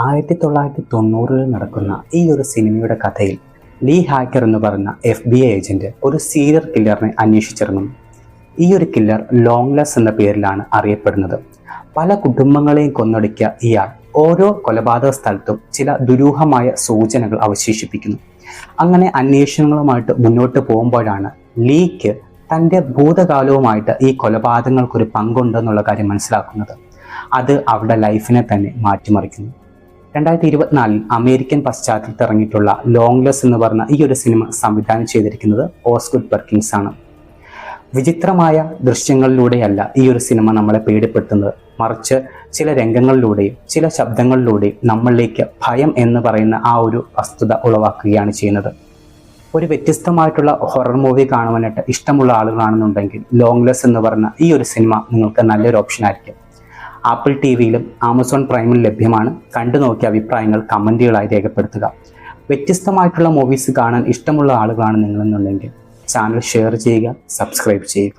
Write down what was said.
1990-ൽ നടക്കുന്ന ഈ ഒരു സിനിമയുടെ കഥയിൽ ലീ ഹാക്കർ എന്ന് പറയുന്ന FBI ഏജന്റ് ഒരു സീരിയൽ കില്ലറിനെ അന്വേഷിച്ചിറങ്ങുന്നു. ഈ ഒരു കില്ലർ ലോങ്ലെസ് എന്ന പേരിലാണ് അറിയപ്പെടുന്നത്. പല കുടുംബങ്ങളെയും കൊന്നൊടുക്കിയ ഇയാൾ ഓരോ കൊലപാതക സ്ഥലത്തും ചില ദുരൂഹമായ സൂചനകൾ അവശേഷിപ്പിക്കുന്നു. അങ്ങനെ അന്വേഷണങ്ങളുമായിട്ട് മുന്നോട്ട് പോകുമ്പോഴാണ് ലീക്ക് തൻ്റെ ഭൂതകാലവുമായിട്ട് ഈ കൊലപാതകങ്ങൾക്കൊരു പങ്കുണ്ടെന്നുള്ള കാര്യം മനസ്സിലാക്കുന്നത്. അത് അവരുടെ ലൈഫിനെ തന്നെ മാറ്റിമറിക്കുന്നു. 2024 അമേരിക്കൻ പശ്ചാത്തലത്തിൽ ഇറങ്ങിയിട്ടുള്ള ലോങ്ലെസ് എന്ന് പറഞ്ഞ ഈ ഒരു സിനിമ സംവിധാനം ചെയ്തിരിക്കുന്നത് ഓസ്ഗുഡ് പെർക്കിൻസ് ആണ്. വിചിത്രമായ ദൃശ്യങ്ങളിലൂടെയല്ല ഈ ഒരു സിനിമ നമ്മളെ പേടിപ്പെടുത്തുന്നത്, മറിച്ച് ചില രംഗങ്ങളിലൂടെയും ചില ശബ്ദങ്ങളിലൂടെയും നമ്മളിലേക്ക് ഭയം എന്ന് പറയുന്ന ആ ഒരു വസ്തുത ഉളവാക്കുകയാണ് ചെയ്യുന്നത്. ഒരു വ്യത്യസ്തമായിട്ടുള്ള ഹൊറർ മൂവി കാണുവാനായിട്ട് ഇഷ്ടമുള്ള ആളുകളാണെന്നുണ്ടെങ്കിൽ ലോങ്ലെസ് എന്ന് പറഞ്ഞ ഈ ഒരു സിനിമ നിങ്ങൾക്ക് നല്ലൊരു ഓപ്ഷൻ ആയിരിക്കും. ആപ്പിൾ TVയിലും ആമസോൺ പ്രൈമിലും ലഭ്യമാണ്. കണ്ടു നോക്കിയ അഭിപ്രായങ്ങൾ കമൻറ്റുകളായി രേഖപ്പെടുത്തുക. വ്യത്യസ്തമായിട്ടുള്ള മൂവീസ് കാണാൻ ഇഷ്ടമുള്ള ആളുകളാണ് നിങ്ങളെന്നുണ്ടെങ്കിൽ ചാനൽ ഷെയർ ചെയ്യുക, സബ്സ്ക്രൈബ് ചെയ്യുക.